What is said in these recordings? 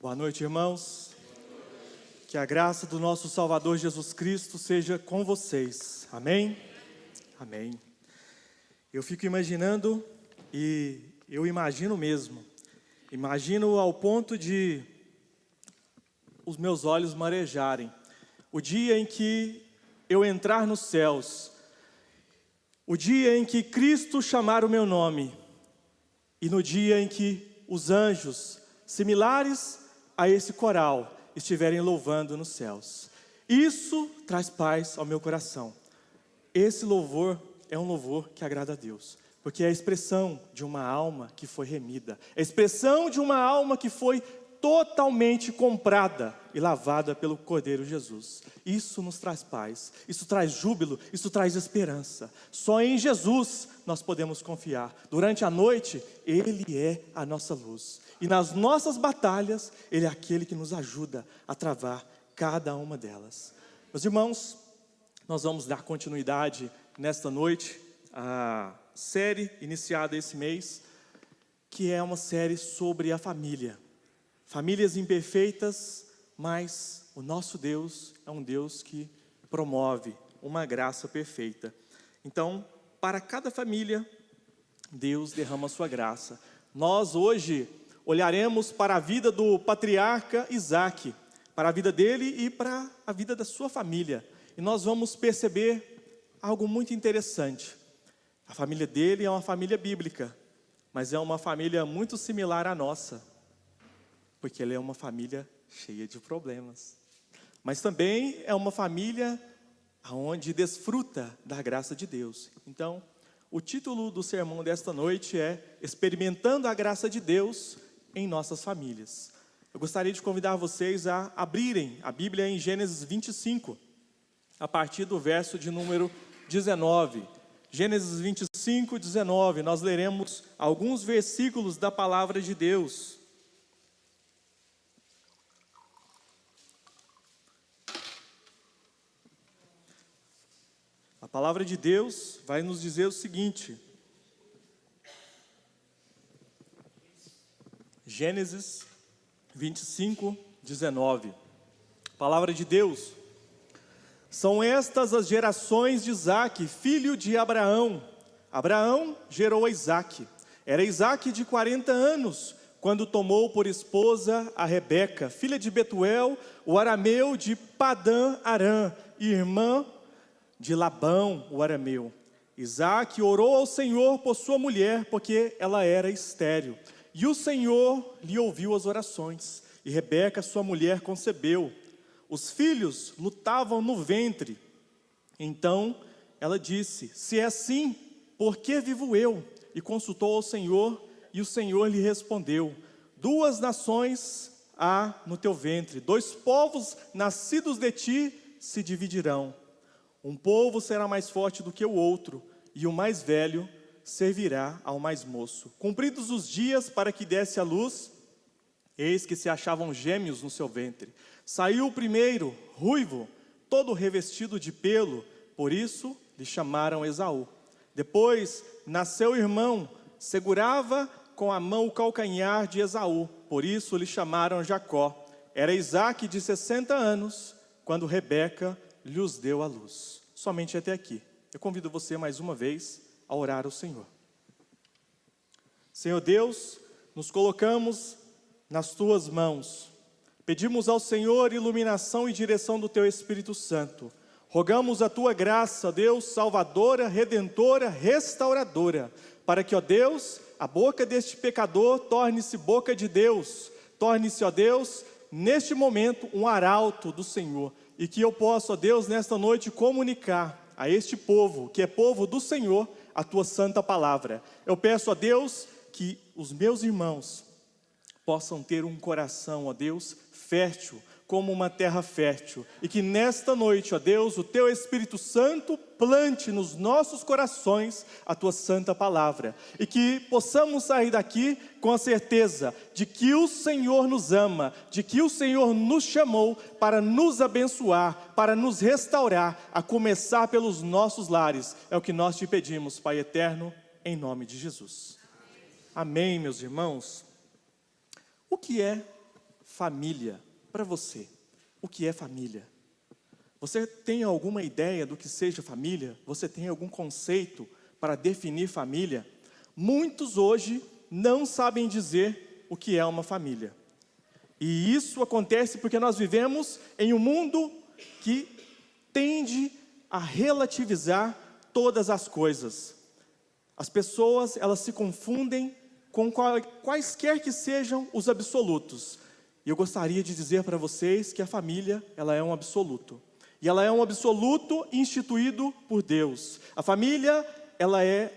Boa noite, irmãos. Que a graça do nosso Salvador Jesus Cristo seja com vocês. Amém? Amém. Eu fico imaginando, e eu imagino mesmo, imagino ao ponto de os meus olhos marejarem, o dia em que eu entrar nos céus, o dia em que Cristo chamar o meu nome, e no dia em que os anjos, similares a esse coral, estiverem louvando nos céus. Isso traz paz ao meu coração. Esse louvor é um louvor que agrada a Deus, porque é a expressão de uma alma que foi remida, é a expressão de uma alma que foi totalmente comprada e lavada pelo Cordeiro Jesus. Isso nos traz paz, isso traz júbilo, isso traz esperança. Só em Jesus nós podemos confiar. Durante a noite, Ele é a nossa luz. E nas nossas batalhas, Ele é aquele que nos ajuda a travar cada uma delas. Meus irmãos, nós vamos dar continuidade nesta noite à série iniciada esse mês, que é uma série sobre a família. Famílias imperfeitas, mas o nosso Deus é um Deus que promove uma graça perfeita. Então, para cada família, Deus derrama a sua graça. Nós hoje olharemos para a vida do patriarca Isaac, para a vida dele e para a vida da sua família. E nós vamos perceber algo muito interessante. A família dele é uma família bíblica, mas é uma família muito similar à nossa, porque ele é uma família cheia de problemas. Mas também é uma família onde desfruta da graça de Deus. Então, o título do sermão desta noite é Experimentando a Graça de Deus em Nossas Famílias. Eu gostaria de convidar vocês a abrirem a Bíblia em Gênesis 25, a partir do verso de número 19. Gênesis 25, 19, nós leremos alguns versículos da palavra de Deus. A palavra de Deus vai nos dizer o seguinte. Gênesis 25, 19. Palavra de Deus. São estas as gerações de Isaque, filho de Abraão. Abraão gerou a Isaque. Era Isaque de 40 anos, quando tomou por esposa a Rebeca, filha de Betuel, o arameu de Padã Arã, irmã de Labão, o arameu. Isaque orou ao Senhor por sua mulher, porque ela era estéril. E o Senhor lhe ouviu as orações, e Rebeca, sua mulher, concebeu. Os filhos lutavam no ventre. Então ela disse: se é assim, por que vivo eu? E consultou ao Senhor, e o Senhor lhe respondeu: 2 nações há no teu ventre, 2 povos nascidos de ti se dividirão. Um povo será mais forte do que o outro, e o mais velho servirá ao mais moço. Cumpridos os dias para que desse à luz, eis que se achavam gêmeos no seu ventre. Saiu o primeiro, ruivo, todo revestido de pelo, por isso lhe chamaram Esaú. Depois nasceu o irmão, segurava com a mão o calcanhar de Esaú, por isso lhe chamaram Jacó. Era Isaque de 60 anos, quando Rebeca lhes deu a luz. Somente até aqui. Eu convido você mais uma vez a orar ao Senhor. Senhor Deus, nos colocamos nas tuas mãos. Pedimos ao Senhor iluminação e direção do teu Espírito Santo. Rogamos a tua graça, Deus, salvadora, redentora, restauradora, para que, ó Deus, a boca deste pecador torne-se boca de Deus. Torne-se, ó Deus, neste momento um arauto do Senhor. E que eu possa, ó Deus, nesta noite comunicar a este povo, que é povo do Senhor, a tua santa palavra. Eu peço a Deus que os meus irmãos possam ter um coração, ó Deus, fértil, como uma terra fértil. E que nesta noite, ó Deus, o teu Espírito Santo plante nos nossos corações a tua santa palavra. E que possamos sair daqui com a certeza de que o Senhor nos ama, de que o Senhor nos chamou para nos abençoar, para nos restaurar, a começar pelos nossos lares. É o que nós te pedimos, Pai eterno, em nome de Jesus. Amém, meus irmãos. O que é família para você? O que é família? Você tem alguma ideia do que seja família? Você tem algum conceito para definir família? Muitos hoje não sabem dizer o que é uma família. E isso acontece porque nós vivemos em um mundo que tende a relativizar todas as coisas. As pessoas, elas se confundem com quaisquer que sejam os absolutos. E eu gostaria de dizer para vocês que a família, ela é um absoluto. E ela é um absoluto instituído por Deus. A família, ela é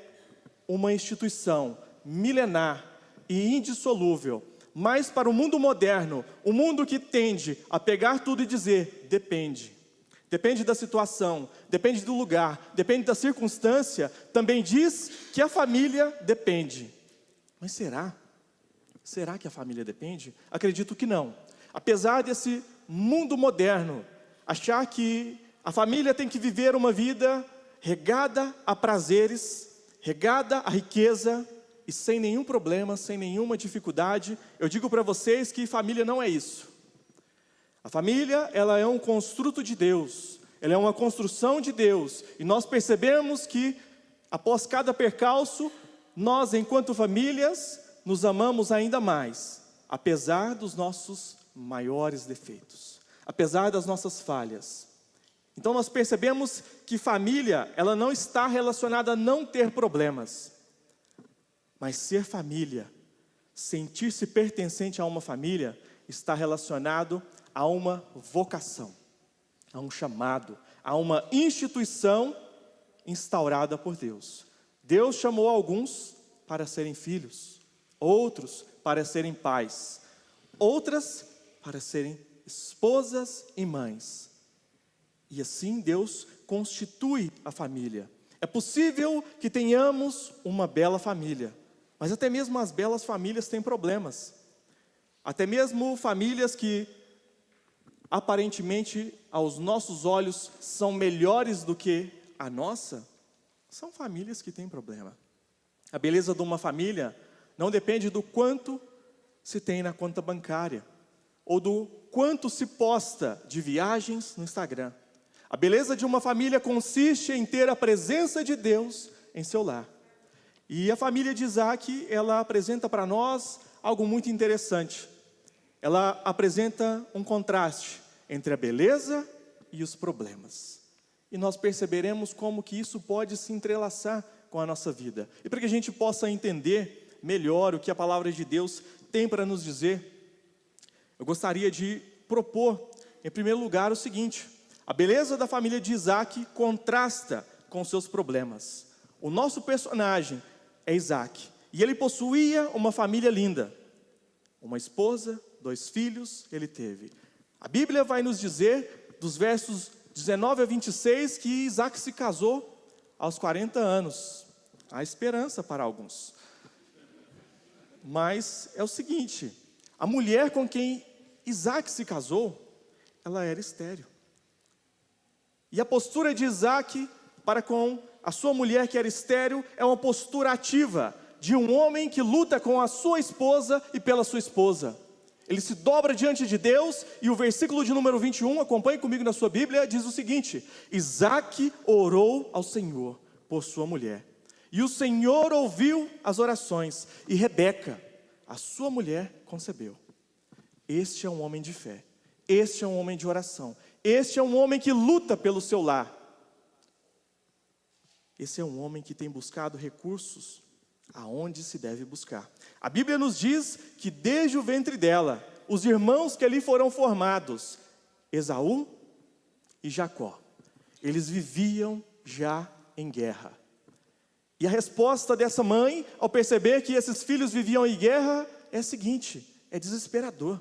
uma instituição milenar e indissolúvel. Mas para o mundo moderno, o mundo que tende a pegar tudo e dizer, depende. Depende da situação, depende do lugar, depende da circunstância, também diz que a família depende. Mas será? Será que a família depende? Acredito que não. Apesar desse mundo moderno achar que a família tem que viver uma vida regada a prazeres, regada a riqueza e sem nenhum problema, sem nenhuma dificuldade, eu digo para vocês que família não é isso. A família, ela é um construto de Deus, ela é uma construção de Deus, e nós percebemos que, após cada percalço, nós, enquanto famílias, nos amamos ainda mais, apesar dos nossos maiores defeitos, apesar das nossas falhas. Então nós percebemos que família, ela não está relacionada a não ter problemas, mas ser família, sentir-se pertencente a uma família, está relacionado a uma vocação, a um chamado, a uma instituição instaurada por Deus. Deus chamou alguns para serem filhos, outros para serem pais, outras para serem esposas e mães. E assim Deus constitui a família. É possível que tenhamos uma bela família, mas até mesmo as belas famílias têm problemas. Até mesmo famílias que aparentemente aos nossos olhos são melhores do que a nossa, são famílias que têm problema. A beleza de uma família não depende do quanto se tem na conta bancária, ou do quanto se posta de viagens no Instagram. A beleza de uma família consiste em ter a presença de Deus em seu lar. E a família de Isaac, ela apresenta para nós algo muito interessante. Ela apresenta um contraste entre a beleza e os problemas. E nós perceberemos como que isso pode se entrelaçar com a nossa vida. E para que a gente possa entender melhor o que a palavra de Deus tem para nos dizer, eu gostaria de propor, em primeiro lugar, o seguinte: a beleza da família de Isaac contrasta com seus problemas. O nosso personagem é Isaac, e ele possuía uma família linda, uma esposa, 2 filhos ele teve. A Bíblia vai nos dizer, dos versos 19 a 26, que Isaac se casou aos 40 anos. Há esperança para alguns. Mas é o seguinte, a mulher com quem Isaac se casou, ela era estéril. E a postura de Isaac para com a sua mulher que era estéril é uma postura ativa de um homem que luta com a sua esposa e pela sua esposa. Ele se dobra diante de Deus, e o versículo de número 21, acompanhe comigo na sua Bíblia, diz o seguinte: Isaac orou ao Senhor por sua mulher, e o Senhor ouviu as orações, e Rebeca, a sua mulher, concebeu. Este é um homem de fé, este é um homem de oração, este é um homem que luta pelo seu lar. Esse é um homem que tem buscado recursos aonde se deve buscar. A Bíblia nos diz que desde o ventre dela, os irmãos que ali foram formados, Esaú e Jacó, eles viviam já em guerra. E a resposta dessa mãe, ao perceber que esses filhos viviam em guerra, é a seguinte: é desesperador.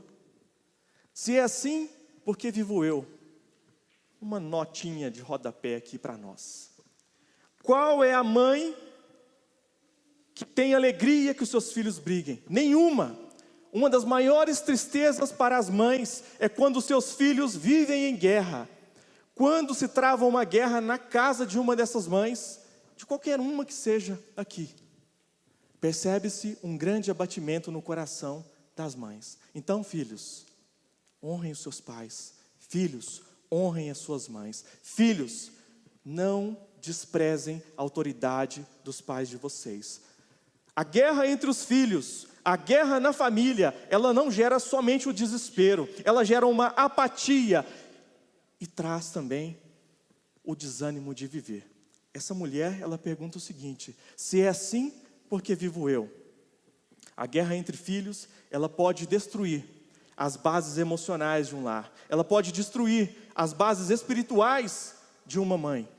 Se é assim, por que vivo eu? Uma notinha de rodapé aqui para nós. Qual é a mãe que tem alegria que os seus filhos briguem? Nenhuma. Uma das maiores tristezas para as mães é quando os seus filhos vivem em guerra. Quando se trava uma guerra na casa de uma dessas mães, de qualquer uma que seja aqui, percebe-se um grande abatimento no coração das mães. Então, filhos, honrem os seus pais. Filhos, honrem as suas mães. Filhos, não desprezem a autoridade dos pais de vocês. A guerra entre os filhos, a guerra na família, ela não gera somente o desespero, ela gera uma apatia e traz também o desânimo de viver. Essa mulher, ela pergunta o seguinte: se é assim, por que vivo eu? A guerra entre filhos, ela pode destruir as bases emocionais de um lar. Ela pode destruir as bases espirituais de uma mãe.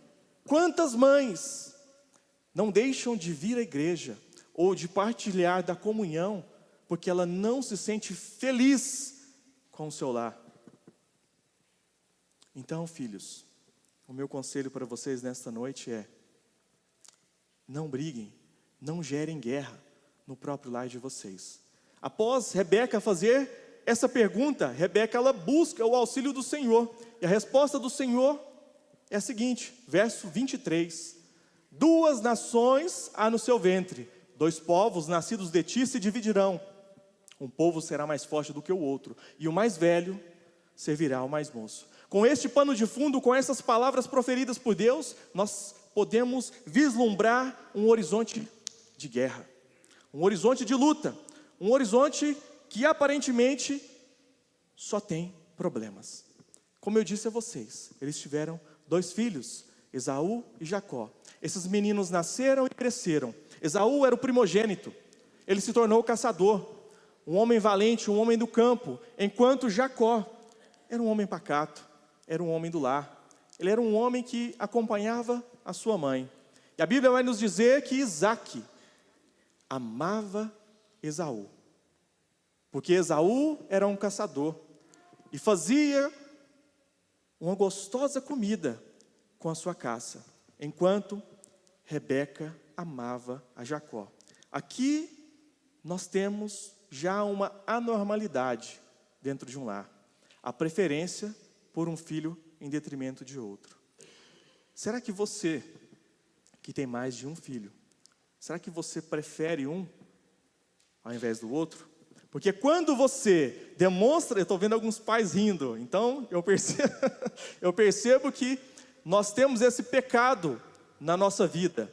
Quantas mães não deixam de vir à igreja ou de partilhar da comunhão porque ela não se sente feliz com o seu lar? Então, filhos, o meu conselho para vocês nesta noite é: não briguem, não gerem guerra no próprio lar de vocês. Após Rebeca fazer essa pergunta, Rebeca, ela busca o auxílio do Senhor. E a resposta do Senhor é a seguinte, verso 23. 2 nações há no seu ventre, 2 povos nascidos de ti se dividirão. Um povo será mais forte do que o outro, e o mais velho servirá ao mais moço. Com este pano de fundo, com essas palavras proferidas por Deus, nós podemos vislumbrar um horizonte de guerra, um horizonte de luta, um horizonte que aparentemente só tem problemas. Como eu disse a vocês, eles tiveram 2 filhos, Esaú e Jacó. Esses meninos nasceram e cresceram. Esaú era o primogênito, ele se tornou caçador, um homem valente, um homem do campo, enquanto Jacó era um homem pacato, era um homem do lar. Ele era um homem que acompanhava a sua mãe. E a Bíblia vai nos dizer que Isaque amava Esaú, porque Esaú era um caçador e fazia uma gostosa comida com a sua caça, enquanto Rebeca amava a Jacó. Aqui nós temos já uma anormalidade dentro de um lar, a preferência por um filho em detrimento de outro. Será que você, que tem mais de um filho, será que você prefere um ao invés do outro? Porque quando você demonstra, eu estou vendo alguns pais rindo, então eu percebo que nós temos esse pecado na nossa vida.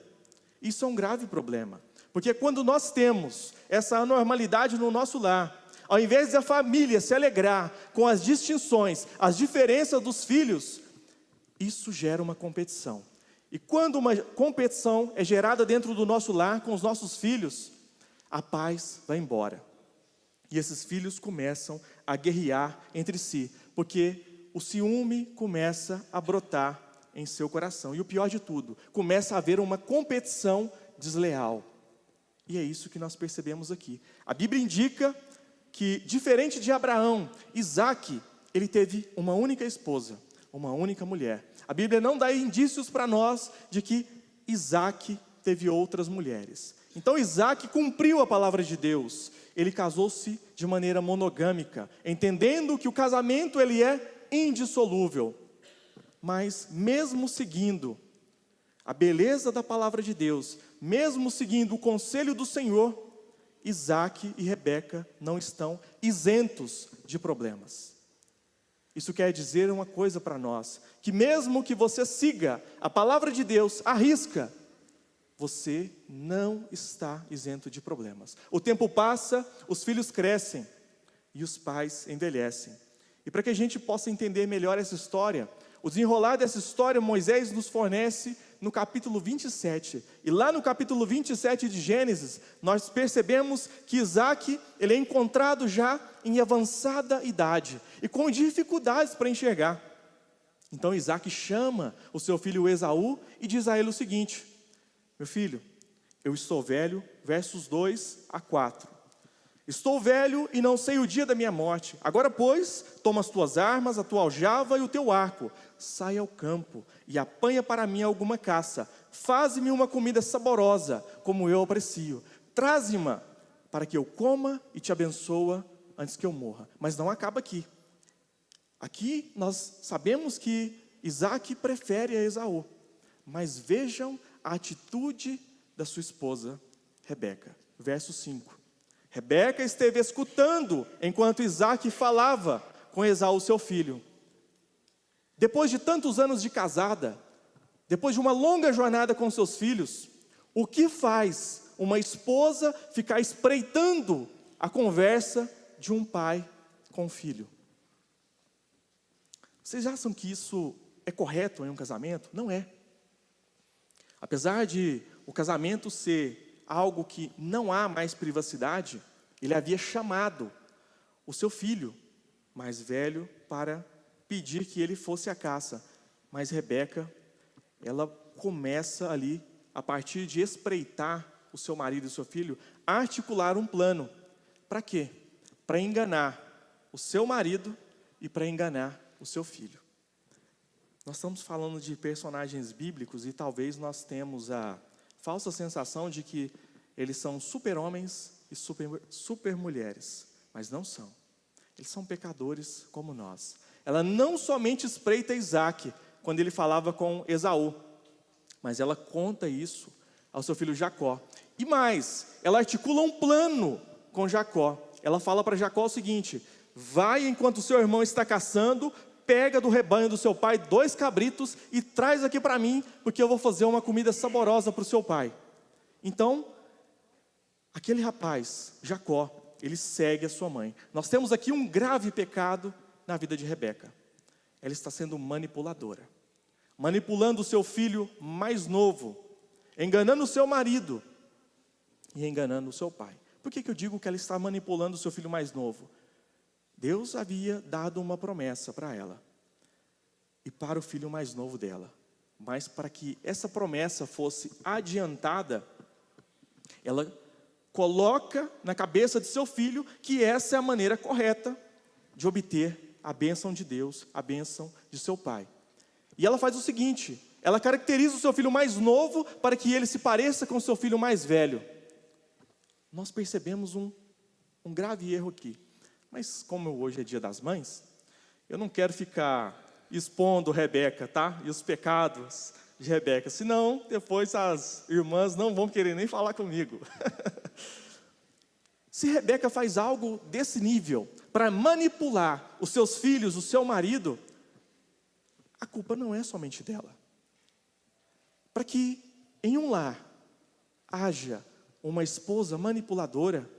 Isso é um grave problema, porque quando nós temos essa anormalidade no nosso lar, ao invés da família se alegrar com as distinções, as diferenças dos filhos, isso gera uma competição. E quando uma competição é gerada dentro do nosso lar com os nossos filhos, a paz vai embora. E esses filhos começam a guerrear entre si, porque o ciúme começa a brotar em seu coração. E o pior de tudo, começa a haver uma competição desleal. E é isso que nós percebemos aqui. A Bíblia indica que, diferente de Abraão, Isaque, ele teve uma única esposa, uma única mulher. A Bíblia não dá indícios para nós de que Isaque teve outras mulheres. Então Isaque cumpriu a palavra de Deus. Ele casou-se de maneira monogâmica, entendendo que o casamento ele é indissolúvel. Mas mesmo seguindo a beleza da palavra de Deus, mesmo seguindo o conselho do Senhor, Isaque e Rebeca não estão isentos de problemas. Isso quer dizer uma coisa para nós, que mesmo que você siga a palavra de Deus, à risca, você não está isento de problemas. O tempo passa, os filhos crescem e os pais envelhecem. E para que a gente possa entender melhor essa história, o desenrolar dessa história, Moisés nos fornece no capítulo 27. E lá no capítulo 27 de Gênesis, nós percebemos que Isaque, ele é encontrado já em avançada idade e com dificuldades para enxergar. Então Isaque chama o seu filho Esaú e diz a ele o seguinte: meu filho, eu estou velho, versos 2 a 4. Estou velho e não sei o dia da minha morte. Agora, pois, toma as tuas armas, a tua aljava e o teu arco. Sai ao campo e apanha para mim alguma caça. Faze-me uma comida saborosa, como eu aprecio. Traze-ma para que eu coma e te abençoa antes que eu morra. Mas não acaba aqui. Aqui nós sabemos que Isaque prefere a Esaú. Mas vejam a atitude da sua esposa, Rebeca. Verso 5. Rebeca esteve escutando enquanto Isaque falava com Esaú, seu filho. Depois de tantos anos de casada, depois de uma longa jornada com seus filhos, o que faz uma esposa ficar espreitando a conversa de um pai com o filho? Vocês acham que isso é correto em um casamento? Não é. Apesar de o casamento ser algo que não há mais privacidade, ele havia chamado o seu filho mais velho para pedir que ele fosse à caça. Mas Rebeca, ela começa ali, a partir de espreitar o seu marido e o seu filho, a articular um plano. Para quê? Para enganar o seu marido e para enganar o seu filho. Nós estamos falando de personagens bíblicos e talvez nós temos a falsa sensação de que eles são super-homens e super-mulheres, mas não são. Eles são pecadores como nós. Ela não somente espreita Isaac quando ele falava com Esaú, mas ela conta isso ao seu filho Jacó. E mais, ela articula um plano com Jacó. Ela fala para Jacó o seguinte: vai enquanto o seu irmão está caçando, pega do rebanho do seu pai 2 cabritos e traz aqui para mim, porque eu vou fazer uma comida saborosa para o seu pai. Então, aquele rapaz, Jacó, ele segue a sua mãe. Nós temos aqui um grave pecado na vida de Rebeca. Ela está sendo manipuladora, manipulando o seu filho mais novo, enganando o seu marido e enganando o seu pai. Por que eu digo que ela está manipulando o seu filho mais novo? Deus havia dado uma promessa para ela e para o filho mais novo dela, mas para que essa promessa fosse adiantada, ela coloca na cabeça de seu filho que essa é a maneira correta de obter a bênção de Deus, a bênção de seu pai. E ela faz o seguinte: ela caracteriza o seu filho mais novo para que ele se pareça com o seu filho mais velho. Nós percebemos um grave erro aqui. Mas como hoje é dia das mães, eu não quero ficar expondo Rebeca, tá? E os pecados de Rebeca, senão depois as irmãs não vão querer nem falar comigo. Se Rebeca faz algo desse nível, para manipular os seus filhos, o seu marido, a culpa não é somente dela. Para que em um lar haja uma esposa manipuladora,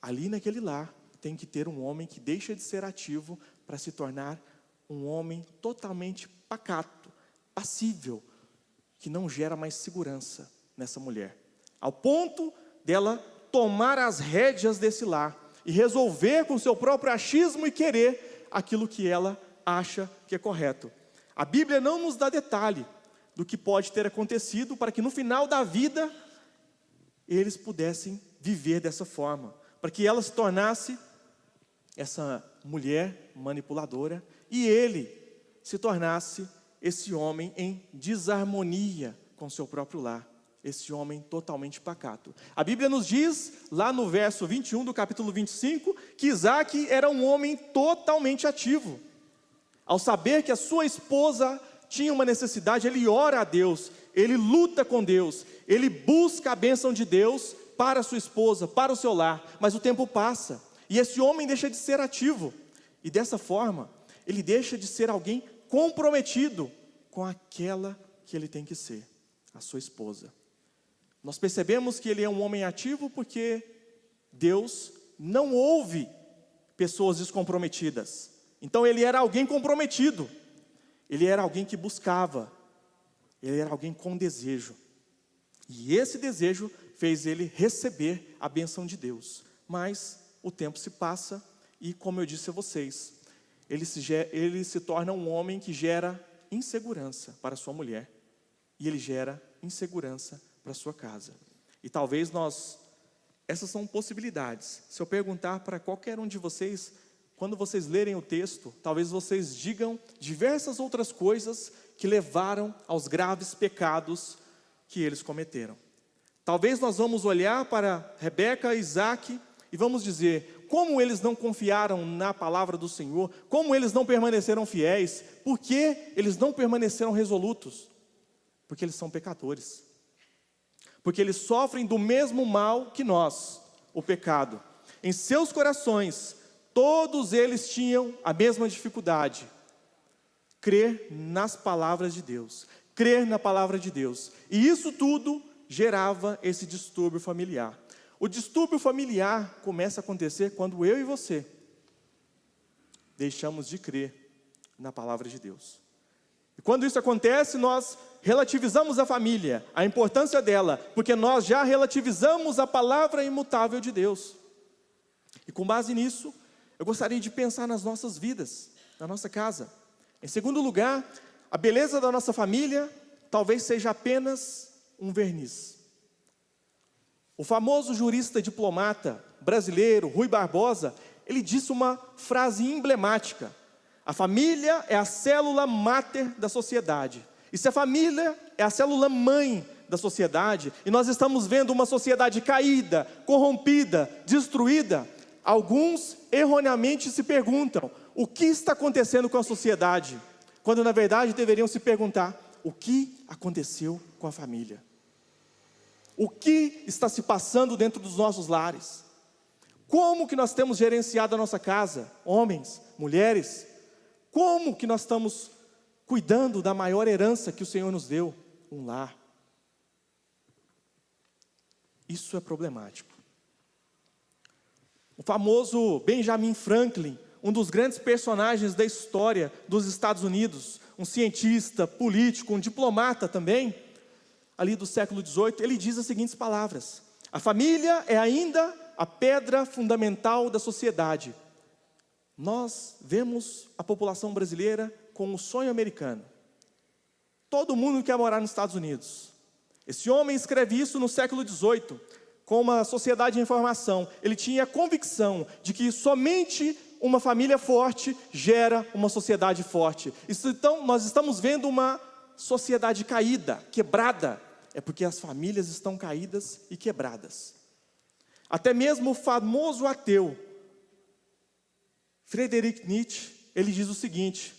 ali naquele lar tem que ter um homem que deixa de ser ativo para se tornar um homem totalmente pacato, passível, que não gera mais segurança nessa mulher. Ao ponto dela tomar as rédeas desse lar e resolver com seu próprio achismo e querer aquilo que ela acha que é correto. A Bíblia não nos dá detalhe do que pode ter acontecido para que no final da vida eles pudessem viver dessa forma, para que ela se tornasse essa mulher manipuladora e ele se tornasse esse homem em desarmonia com seu próprio lar, esse homem totalmente pacato. A Bíblia nos diz, lá no verso 21 do capítulo 25, que Isaac era um homem totalmente ativo. Ao saber que a sua esposa tinha uma necessidade, ele ora a Deus, ele luta com Deus, ele busca a bênção de Deus para a sua esposa, para o seu lar, mas o tempo passa, e esse homem deixa de ser ativo, e dessa forma, ele deixa de ser alguém comprometido com aquela que ele tem que ser, a sua esposa. Nós percebemos que ele é um homem ativo porque Deus não ouve pessoas descomprometidas. Então ele era alguém comprometido, ele era alguém que buscava, ele era alguém com desejo. E esse desejo fez ele receber a bênção de Deus. Mas o tempo se passa e, como eu disse a vocês, ele se torna um homem que gera insegurança para sua mulher. E ele gera insegurança para sua casa. E talvez essas são possibilidades. Se eu perguntar para qualquer um de vocês, quando vocês lerem o texto, talvez vocês digam diversas outras coisas que levaram aos graves pecados que eles cometeram. Talvez nós vamos olhar para Rebeca e Isaac e vamos dizer, como eles não confiaram na palavra do Senhor, como eles não permaneceram fiéis, por que eles não permaneceram resolutos? Porque eles são pecadores. Porque eles sofrem do mesmo mal que nós, o pecado. Em seus corações, todos eles tinham a mesma dificuldade: crer nas palavras de Deus, crer na palavra de Deus. E isso tudo gerava esse distúrbio familiar. O distúrbio familiar começa a acontecer quando eu e você deixamos de crer na palavra de Deus. E quando isso acontece, nós relativizamos a família, a importância dela, porque nós já relativizamos a palavra imutável de Deus. E com base nisso, eu gostaria de pensar nas nossas vidas, na nossa casa. Em segundo lugar, a beleza da nossa família talvez seja apenas um verniz. O famoso jurista diplomata brasileiro, Rui Barbosa, ele disse uma frase emblemática: a família é a célula máter da sociedade. E se a família é a célula mãe da sociedade, e nós estamos vendo uma sociedade caída, corrompida, destruída, alguns erroneamente se perguntam: o que está acontecendo com a sociedade? Quando na verdade deveriam se perguntar: o que aconteceu com a família? O que está se passando dentro dos nossos lares? Como que nós temos gerenciado a nossa casa? Homens, mulheres, como que nós estamos cuidando da maior herança que o Senhor nos deu? Um lar. Isso é problemático. O famoso Benjamin Franklin, um dos grandes personagens da história dos Estados Unidos, um cientista, político, um diplomata também, ali do século XVIII, ele diz as seguintes palavras: a família é ainda a pedra fundamental da sociedade. Nós vemos a população brasileira com o sonho americano. Todo mundo quer morar nos Estados Unidos. Esse homem escreve isso no século XVIII, com uma sociedade em formação. Ele tinha a convicção de que somente uma família forte gera uma sociedade forte. Então, nós estamos vendo uma sociedade caída, quebrada. É porque as famílias estão caídas e quebradas. Até mesmo o famoso ateu Friedrich Nietzsche, ele diz o seguinte: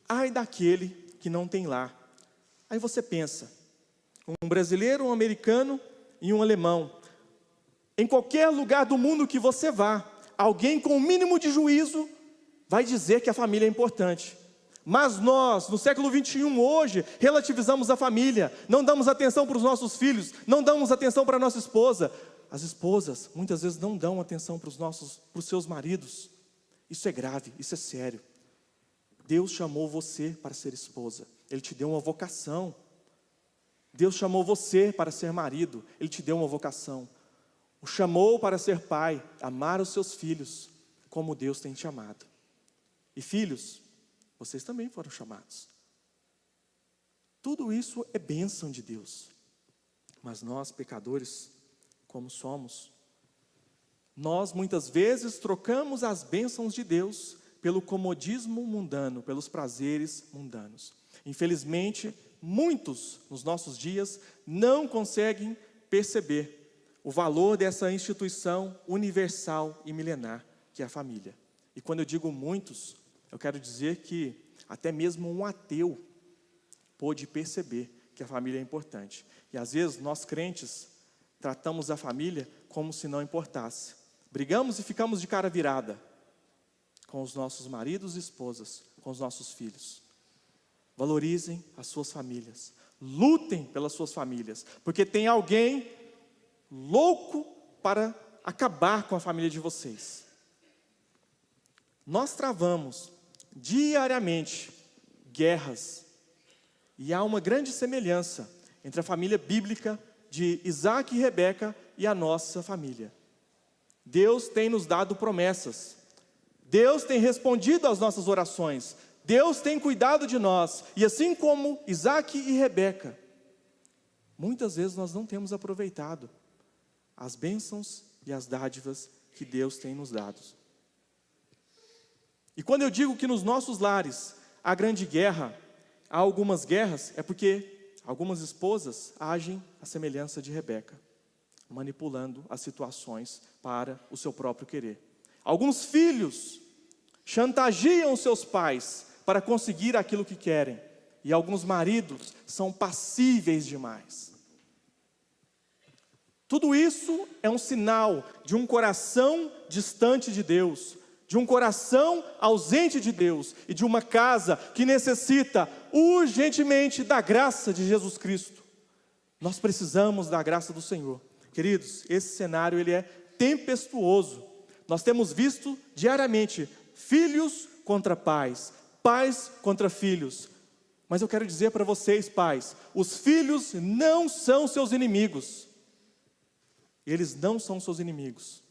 ai daquele que não tem lar. Aí você pensa, um brasileiro, um americano e um alemão. Em qualquer lugar do mundo que você vá, alguém com o mínimo de juízo vai dizer que a família é importante. Mas nós, no século 21, hoje, relativizamos a família, não damos atenção para os nossos filhos, não damos atenção para a nossa esposa. As esposas, muitas vezes, não dão atenção para os seus maridos. Isso é grave, isso é sério. Deus chamou você para ser esposa, Ele te deu uma vocação. Deus chamou você para ser marido, Ele te deu uma vocação. O chamou para ser pai, amar os seus filhos, como Deus tem te amado. E filhos, vocês também foram chamados. Tudo isso é bênção de Deus. Mas nós, pecadores, como somos, nós muitas vezes trocamos as bênçãos de Deus pelo comodismo mundano, pelos prazeres mundanos. Infelizmente, muitos nos nossos dias não conseguem perceber o valor dessa instituição universal e milenar que é a família. E quando eu digo muitos, eu quero dizer que até mesmo um ateu pôde perceber que a família é importante. E às vezes nós crentes tratamos a família como se não importasse. Brigamos e ficamos de cara virada com os nossos maridos e esposas, com os nossos filhos. Valorizem as suas famílias, lutem pelas suas famílias, porque tem alguém louco para acabar com a família de vocês. Nós travamos diariamente guerras, e há uma grande semelhança entre a família bíblica de Isaac e Rebeca e a nossa família. Deus tem nos dado promessas, Deus tem respondido às nossas orações, Deus tem cuidado de nós, e assim como Isaac e Rebeca, muitas vezes nós não temos aproveitado as bênçãos e as dádivas que Deus tem nos dado. E quando eu digo que nos nossos lares há grande guerra, há algumas guerras, é porque algumas esposas agem à semelhança de Rebeca, manipulando as situações para o seu próprio querer. Alguns filhos chantageam seus pais para conseguir aquilo que querem, e alguns maridos são passíveis demais. Tudo isso é um sinal de um coração distante de Deus, de um coração ausente de Deus e de uma casa que necessita urgentemente da graça de Jesus Cristo. Nós precisamos da graça do Senhor. Queridos, esse cenário ele é tempestuoso. Nós temos visto diariamente filhos contra pais, pais contra filhos. Mas eu quero dizer para vocês, pais, os filhos não são seus inimigos. Eles não são seus inimigos.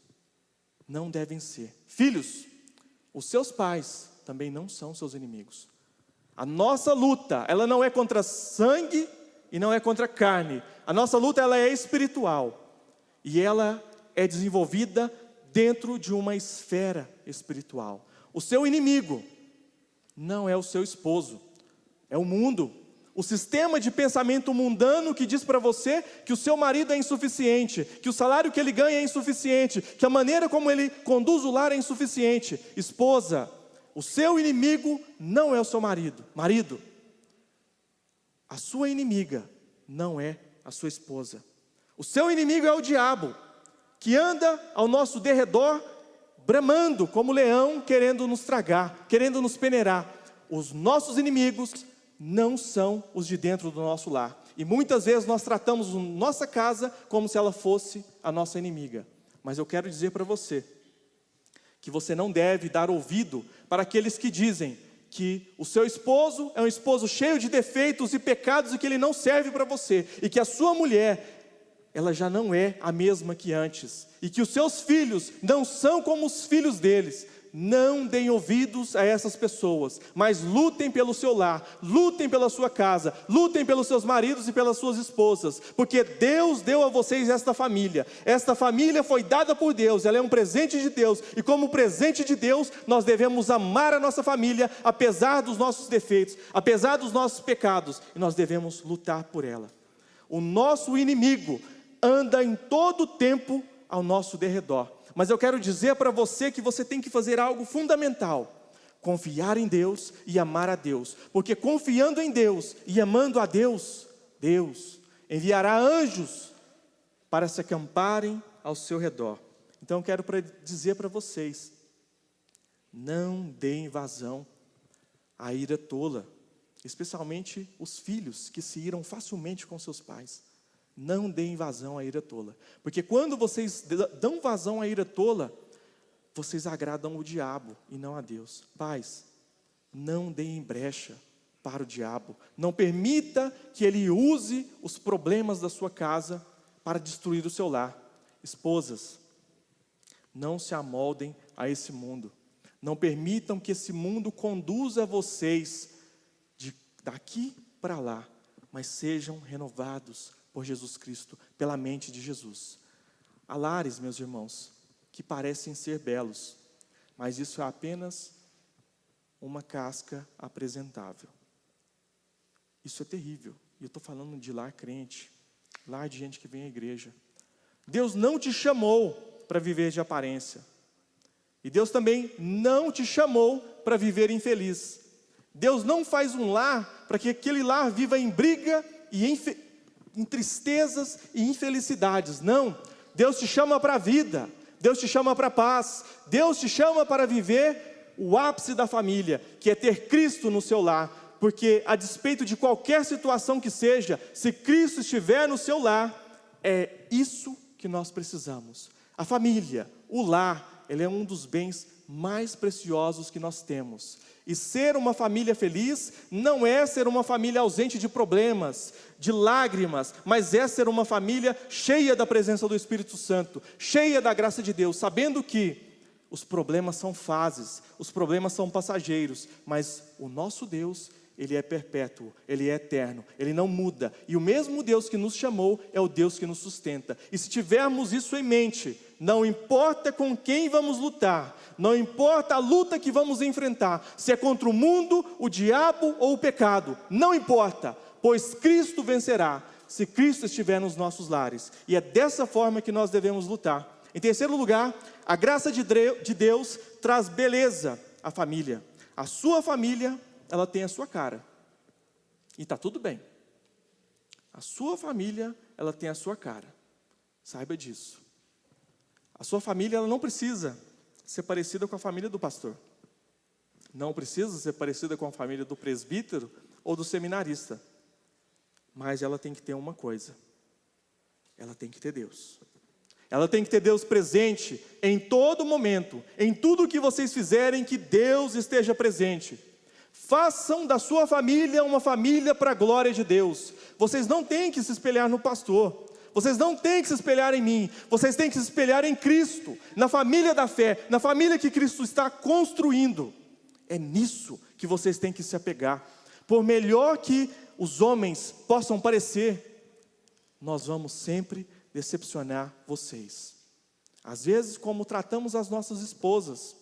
Não devem ser. Filhos, os seus pais também não são seus inimigos. A nossa luta, ela não é contra sangue e não é contra carne. A nossa luta, ela é espiritual. E ela é desenvolvida dentro de uma esfera espiritual. O seu inimigo não é o seu esposo, é o mundo. O sistema de pensamento mundano que diz para você que o seu marido é insuficiente, que o salário que ele ganha é insuficiente, que a maneira como ele conduz o lar é insuficiente. Esposa, o seu inimigo não é o seu marido. Marido, a sua inimiga não é a sua esposa. O seu inimigo é o diabo, que anda ao nosso derredor, bramando como leão, querendo nos tragar, querendo nos peneirar. Os nossos inimigos não são os de dentro do nosso lar. E muitas vezes nós tratamos a nossa casa como se ela fosse a nossa inimiga. Mas eu quero dizer para você, que você não deve dar ouvido para aqueles que dizem que o seu esposo é um esposo cheio de defeitos e pecados e que ele não serve para você. E que a sua mulher, ela já não é a mesma que antes. E que os seus filhos não são como os filhos deles. Não deem ouvidos a essas pessoas, mas lutem pelo seu lar, lutem pela sua casa, lutem pelos seus maridos e pelas suas esposas, porque Deus deu a vocês esta família foi dada por Deus, ela é um presente de Deus, e como presente de Deus, nós devemos amar a nossa família, apesar dos nossos defeitos, apesar dos nossos pecados, e nós devemos lutar por ela. O nosso inimigo anda em todo o tempo ao nosso derredor. Mas eu quero dizer para você que você tem que fazer algo fundamental: confiar em Deus e amar a Deus, porque confiando em Deus e amando a Deus, Deus enviará anjos para se acamparem ao seu redor. Então eu quero dizer para vocês, não deem vazão à ira tola, especialmente os filhos que se iram facilmente com seus pais. Não deem vazão à ira tola, porque quando vocês dão vazão à ira tola, vocês agradam o diabo e não a Deus. Pais, não deem brecha para o diabo, não permita que ele use os problemas da sua casa para destruir o seu lar. Esposas, não se amoldem a esse mundo, não permitam que esse mundo conduza vocês daqui para lá, mas sejam renovados por Jesus Cristo, pela mente de Jesus. Há lares, meus irmãos, que parecem ser belos, mas isso é apenas uma casca apresentável. Isso é terrível. E eu estou falando de lar crente, lar de gente que vem à igreja. Deus não te chamou para viver de aparência. E Deus também não te chamou para viver infeliz. Deus não faz um lar para que aquele lar viva em briga e em tristezas e infelicidades. Não, Deus te chama para a vida, Deus te chama para a paz, Deus te chama para viver o ápice da família, que é ter Cristo no seu lar, porque a despeito de qualquer situação que seja, se Cristo estiver no seu lar, é isso que nós precisamos. A família, o lar, ele é um dos bens mais preciosos que nós temos. E ser uma família feliz não é ser uma família ausente de problemas, de lágrimas, mas é ser uma família cheia da presença do Espírito Santo, cheia da graça de Deus, sabendo que os problemas são fases, os problemas são passageiros, mas o nosso Deus, Ele é perpétuo, Ele é eterno, Ele não muda. E o mesmo Deus que nos chamou é o Deus que nos sustenta. E se tivermos isso em mente, não importa com quem vamos lutar, não importa a luta que vamos enfrentar, se é contra o mundo, o diabo ou o pecado, não importa, pois Cristo vencerá, se Cristo estiver nos nossos lares. E é dessa forma que nós devemos lutar. Em terceiro lugar, a graça de Deus traz beleza à família. A sua família, ela tem a sua cara, e está tudo bem. A sua família, ela tem a sua cara, saiba disso. A sua família, ela não precisa ser parecida com a família do pastor. Não precisa ser parecida com a família do presbítero ou do seminarista. Mas ela tem que ter uma coisa. Ela tem que ter Deus. Ela tem que ter Deus presente em todo momento, em tudo que vocês fizerem, que Deus esteja presente. Façam da sua família uma família para a glória de Deus. Vocês não têm que se espelhar no pastor. Vocês não têm que se espelhar em mim. Vocês têm que se espelhar em Cristo, na família da fé, na família que Cristo está construindo. É nisso que vocês têm que se apegar. Por melhor que os homens possam parecer, nós vamos sempre decepcionar vocês. Às vezes, como tratamos as nossas esposas,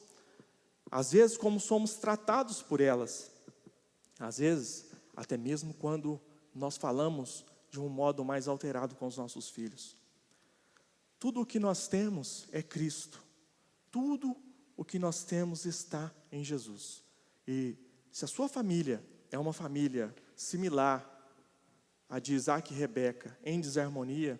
às vezes, como somos tratados por elas, às vezes, até mesmo quando nós falamos de um modo mais alterado com os nossos filhos. Tudo o que nós temos é Cristo. Tudo o que nós temos está em Jesus. E se a sua família é uma família similar à de Isaac e Rebeca, em desarmonia,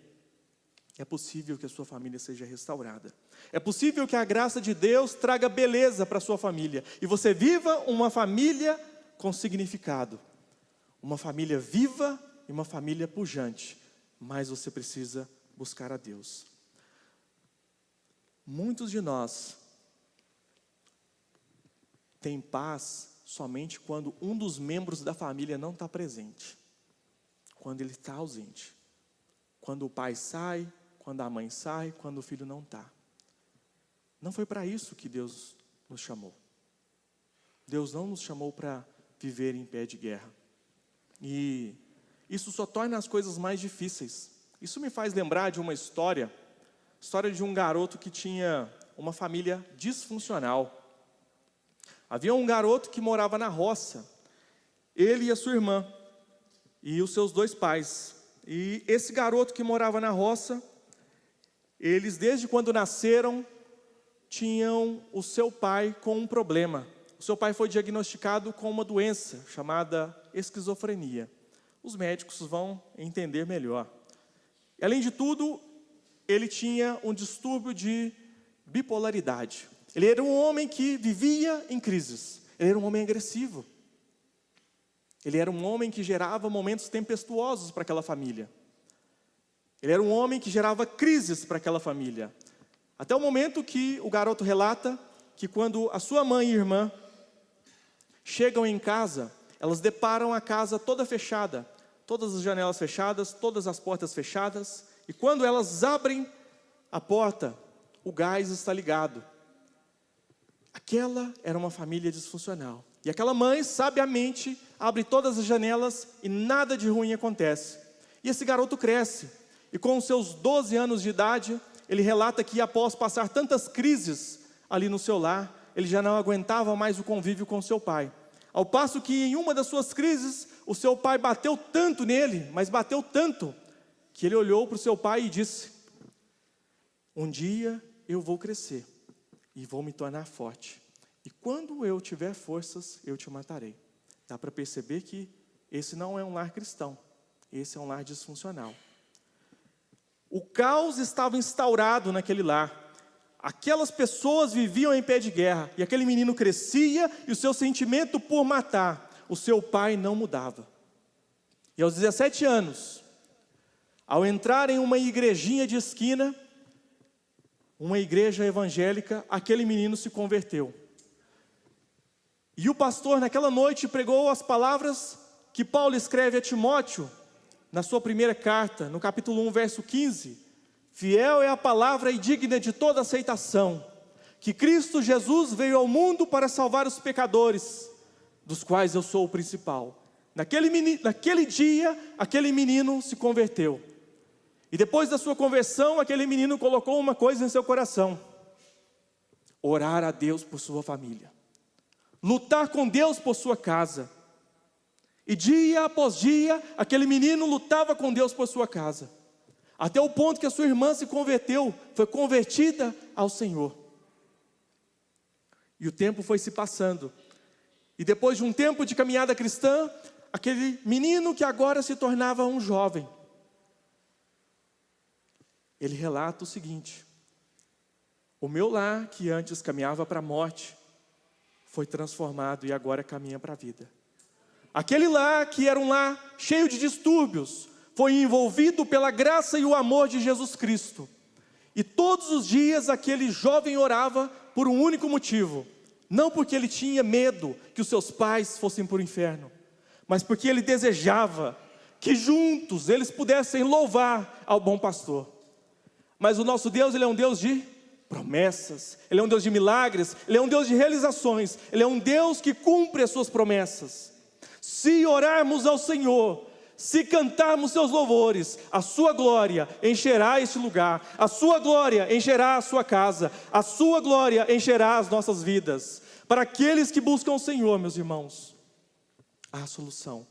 é possível que a sua família seja restaurada. É possível que a graça de Deus traga beleza para a sua família. E você viva uma família com significado. Uma família viva e uma família pujante. Mas você precisa buscar a Deus. Muitos de nós têm paz somente quando um dos membros da família não está presente. Quando ele está ausente. Quando o pai sai, quando a mãe sai, quando o filho não está. Não foi para isso que Deus nos chamou. Deus não nos chamou para viver em pé de guerra. E isso só torna as coisas mais difíceis. Isso me faz lembrar de uma história de um garoto que tinha uma família disfuncional. Havia um garoto que morava na roça, ele e a sua irmã, e os seus 2 pais. E esse garoto que morava na roça, eles desde quando nasceram, tinham o seu pai com um problema. O seu pai foi diagnosticado com uma doença chamada esquizofrenia. Os médicos vão entender melhor. E, além de tudo, ele tinha um distúrbio de bipolaridade. Ele era um homem que vivia em crises. Ele era um homem agressivo. Ele era um homem que gerava momentos tempestuosos para aquela família. Ele era um homem que gerava crises para aquela família. Até o momento que o garoto relata que quando a sua mãe e irmã chegam em casa, elas deparam a casa toda fechada, todas as janelas fechadas, todas as portas fechadas, e quando elas abrem a porta, o gás está ligado. Aquela era uma família disfuncional. E aquela mãe, sabiamente, abre todas as janelas e nada de ruim acontece. E esse garoto cresce. E com os seus 12 anos de idade, ele relata que após passar tantas crises ali no seu lar, ele já não aguentava mais o convívio com seu pai. Ao passo que em uma das suas crises, o seu pai bateu tanto nele, mas bateu tanto, que ele olhou para o seu pai e disse: um dia eu vou crescer e vou me tornar forte. E quando eu tiver forças, eu te matarei. Dá para perceber que esse não é um lar cristão, esse é um lar disfuncional. O caos estava instaurado naquele lar. Aquelas pessoas viviam em pé de guerra. E aquele menino crescia e o seu sentimento por matar, o seu pai não mudava. E aos 17 anos, ao entrar em uma igrejinha de esquina, uma igreja evangélica, aquele menino se converteu. E o pastor naquela noite pregou as palavras que Paulo escreve a Timóteo, na sua primeira carta, no capítulo 1, verso 15, fiel é a palavra e digna de toda aceitação, que Cristo Jesus veio ao mundo para salvar os pecadores, dos quais eu sou o principal. Naquele dia, aquele menino se converteu. E depois da sua conversão, aquele menino colocou uma coisa em seu coração: orar a Deus por sua família, lutar com Deus por sua casa. E dia após dia, aquele menino lutava com Deus por sua casa. Até o ponto que a sua irmã se converteu, foi convertida ao Senhor. E o tempo foi se passando. E depois de um tempo de caminhada cristã, aquele menino que agora se tornava um jovem, ele relata o seguinte: O meu lar, que antes caminhava para a morte, foi transformado e agora caminha para a vida. Aquele lar, que era um lar cheio de distúrbios, foi envolvido pela graça e o amor de Jesus Cristo. E todos os dias aquele jovem orava por um único motivo. Não porque ele tinha medo que os seus pais fossem para o inferno, mas porque ele desejava que juntos eles pudessem louvar ao bom pastor. Mas o nosso Deus, Ele é um Deus de promessas, Ele é um Deus de milagres, Ele é um Deus de realizações, Ele é um Deus que cumpre as suas promessas. Se orarmos ao Senhor, se cantarmos seus louvores, a sua glória encherá este lugar, a sua glória encherá a sua casa, a sua glória encherá as nossas vidas. Para aqueles que buscam o Senhor, meus irmãos, há solução.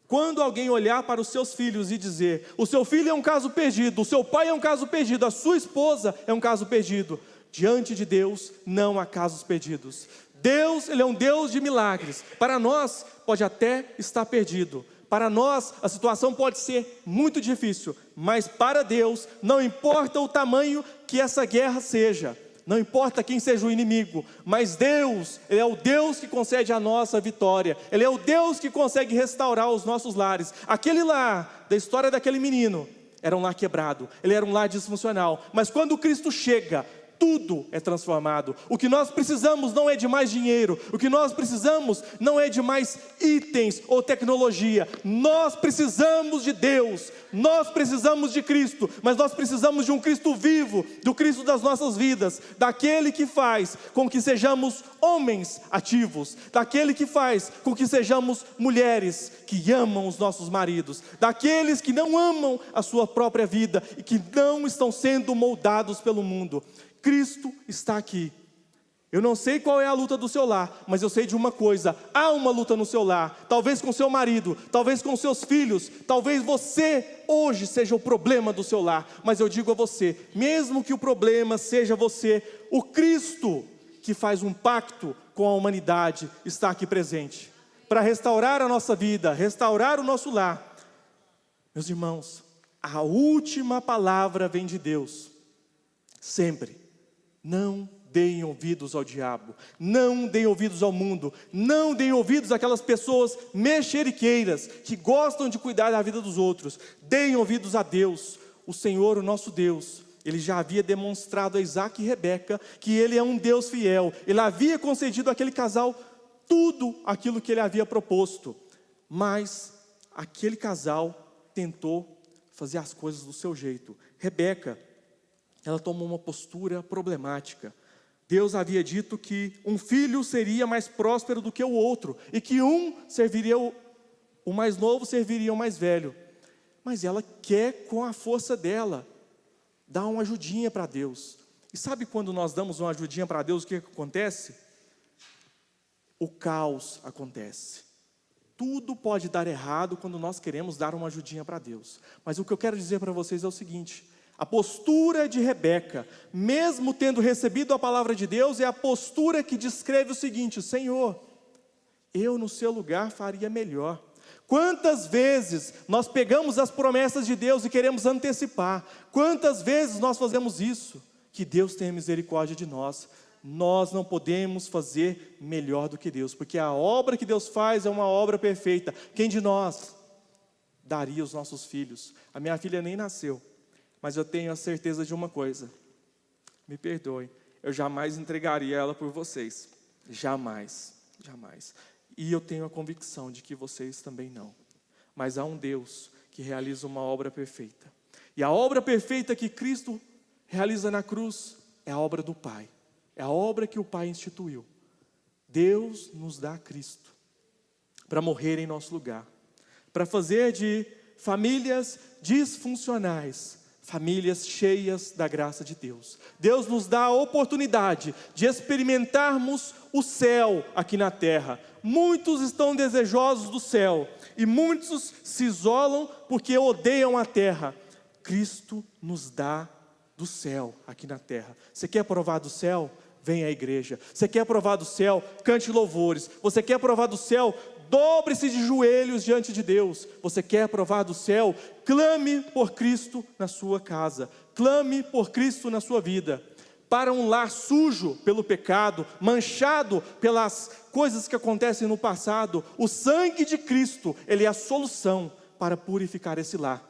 Quando alguém olhar para os seus filhos e dizer: o seu filho é um caso perdido, o seu pai é um caso perdido, a sua esposa é um caso perdido, diante de Deus não há casos perdidos. Deus, Ele é um Deus de milagres. Para nós pode até estar perdido, para nós a situação pode ser muito difícil, mas para Deus não importa o tamanho que essa guerra seja, não importa quem seja o inimigo, mas Deus, Ele é o Deus que concede a nossa vitória, Ele é o Deus que consegue restaurar os nossos lares. Aquele lar, da história daquele menino, era um lar quebrado, ele era um lar disfuncional, mas quando Cristo chega, tudo é transformado. O que nós precisamos não é de mais dinheiro, o que nós precisamos não é de mais itens ou tecnologia, nós precisamos de Deus, nós precisamos de Cristo, mas nós precisamos de um Cristo vivo, do Cristo das nossas vidas, daquele que faz com que sejamos homens ativos, daquele que faz com que sejamos mulheres que amam os nossos maridos, daqueles que não amam a sua própria vida e que não estão sendo moldados pelo mundo. Cristo está aqui. Eu não sei qual é a luta do seu lar, mas eu sei de uma coisa: há uma luta no seu lar, talvez com seu marido, talvez com seus filhos, talvez você hoje seja o problema do seu lar, mas eu digo a você, mesmo que o problema seja você, o Cristo que faz um pacto com a humanidade está aqui presente, para restaurar a nossa vida, restaurar o nosso lar. Meus irmãos, a última palavra vem de Deus, sempre. Não deem ouvidos ao diabo, não deem ouvidos ao mundo, não deem ouvidos àquelas pessoas mexeriqueiras, que gostam de cuidar da vida dos outros. Deem ouvidos a Deus, o Senhor, o nosso Deus. Ele já havia demonstrado a Isaac e Rebeca que Ele é um Deus fiel. Ele havia concedido àquele casal tudo aquilo que Ele havia proposto, mas aquele casal tentou fazer as coisas do seu jeito. Rebeca, ela tomou uma postura problemática. Deus havia dito que um filho seria mais próspero do que o outro, e que um serviria, o mais novo serviria o mais velho. Mas ela quer, com a força dela, dar uma ajudinha para Deus. E sabe quando nós damos uma ajudinha para Deus, o que acontece? O caos acontece. Tudo pode dar errado quando nós queremos dar uma ajudinha para Deus. Mas o que eu quero dizer para vocês é o seguinte: a postura de Rebeca, mesmo tendo recebido a palavra de Deus, é a postura que descreve o seguinte: Senhor, eu no seu lugar faria melhor. Quantas vezes nós pegamos as promessas de Deus e queremos antecipar? Quantas vezes nós fazemos isso? Que Deus tenha misericórdia de nós. Nós não podemos fazer melhor do que Deus, porque a obra que Deus faz é uma obra perfeita. Quem de nós daria os nossos filhos? A minha filha nem nasceu, mas eu tenho a certeza de uma coisa, me perdoem, eu jamais entregaria ela por vocês, jamais, jamais. E eu tenho a convicção de que vocês também não. Mas há um Deus que realiza uma obra perfeita. E a obra perfeita que Cristo realiza na cruz é a obra do Pai. É a obra que o Pai instituiu. Deus nos dá Cristo para morrer em nosso lugar, para fazer de famílias disfuncionais famílias cheias da graça de Deus. Deus nos dá a oportunidade de experimentarmos o céu aqui na terra. Muitos estão desejosos do céu e muitos se isolam porque odeiam a terra. Cristo nos dá do céu aqui na terra. Você quer provar do céu? Venha à igreja. Você quer provar do céu? Cante louvores. Você quer provar do céu? Dobre-se de joelhos diante de Deus. Você quer provar do céu? Clame por Cristo na sua casa. Clame por Cristo na sua vida. para um lar sujo pelo pecado, manchado pelas coisas que acontecem no passado, o sangue de Cristo, ele é a solução para purificar esse lar.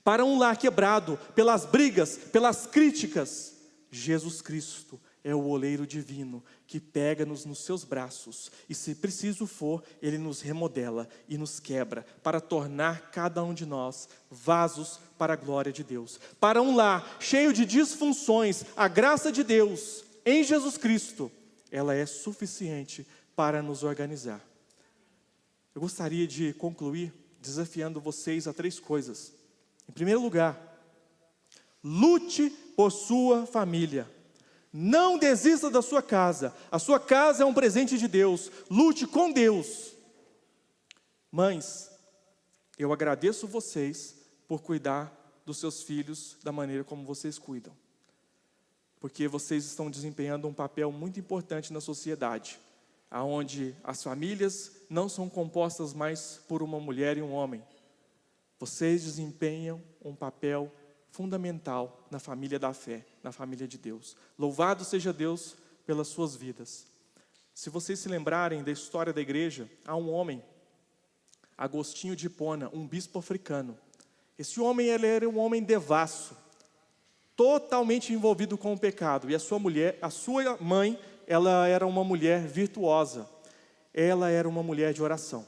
Para um lar quebrado pelas brigas, pelas críticas, Jesus Cristo é o oleiro divino que pega-nos nos seus braços e, se preciso for, ele nos remodela e nos quebra para tornar cada um de nós vasos para a glória de Deus. Para um lar cheio de disfunções, a graça de Deus em Jesus Cristo, ela é suficiente para nos organizar. Eu gostaria de concluir desafiando vocês a 3 coisas. Em primeiro lugar, lute por sua família. Não desista da sua casa. A sua casa é um presente de Deus. Lute com Deus. Mães, eu agradeço vocês por cuidar dos seus filhos da maneira como vocês cuidam. Porque vocês estão desempenhando um papel muito importante na sociedade, onde as famílias não são compostas mais por uma mulher e um homem. Vocês desempenham um papel fundamental na família da fé, na família de Deus. Louvado seja Deus pelas suas vidas. Se vocês se lembrarem da história da igreja, há um homem, Agostinho de Hipona, um bispo africano. Esse homem, ele era um homem devasso, totalmente envolvido com o pecado. E a sua mãe, ela era uma mulher virtuosa. Ela era uma mulher de oração.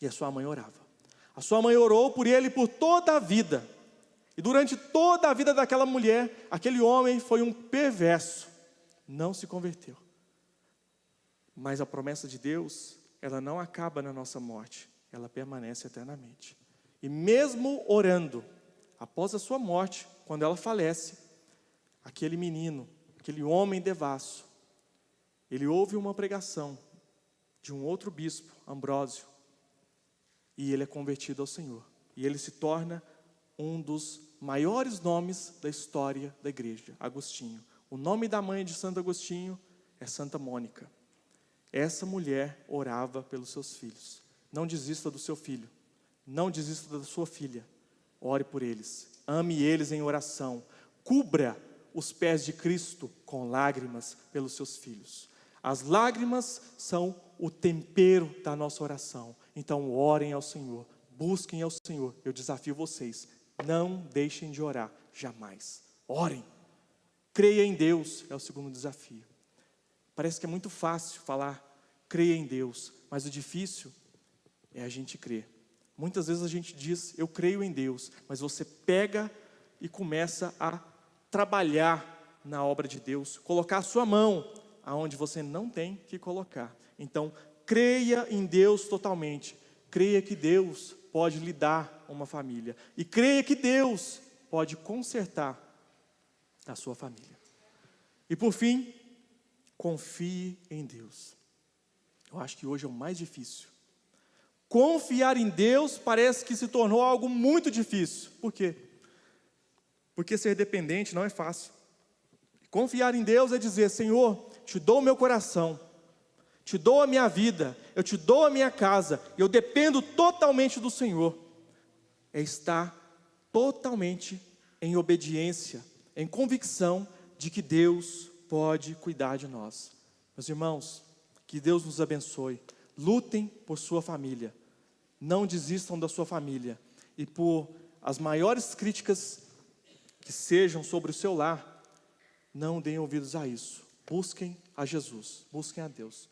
E a sua mãe orava. A sua mãe orou por ele por toda a vida. E durante toda a vida daquela mulher, aquele homem foi um perverso, não se converteu. Mas a promessa de Deus, ela não acaba na nossa morte, ela permanece eternamente. E mesmo orando, após a sua morte, quando ela falece, aquele menino, aquele homem devasso, ele ouve uma pregação de um outro bispo, Ambrósio, e ele é convertido ao Senhor. E ele se torna um dos maiores nomes da história da igreja, Agostinho. O nome da mãe de Santo Agostinho é Santa Mônica. Essa mulher orava pelos seus filhos. Não desista do seu filho. Não desista da sua filha. Ore por eles. Ame eles em oração. Cubra os pés de Cristo com lágrimas pelos seus filhos. As lágrimas são o tempero da nossa oração. Então orem ao Senhor. Busquem ao Senhor. Eu desafio vocês. Não deixem de orar, jamais. Orem. Creia em Deus, é o segundo desafio. Parece que é muito fácil falar, creia em Deus, mas o difícil é a gente crer. Muitas vezes a gente diz, eu creio em Deus, mas você pega e começa a trabalhar na obra de Deus, colocar a sua mão aonde você não tem que colocar. Então, creia em Deus totalmente. Creia que Deus pode lhe dar uma família. E creia que Deus pode consertar a sua família. E por fim, confie em Deus. Eu acho que hoje é o mais difícil. Confiar em Deus parece que se tornou algo muito difícil. Por quê? Porque ser dependente não é fácil. Confiar em Deus é dizer, Senhor, te dou o meu coração, te dou a minha vida, eu te dou a minha casa, eu dependo totalmente do Senhor. É estar totalmente em obediência, em convicção de que Deus pode cuidar de nós. Meus irmãos, que Deus nos abençoe. Lutem por sua família. Não desistam da sua família. E por as maiores críticas que sejam sobre o seu lar, não deem ouvidos a isso. Busquem a Jesus. Busquem a Deus.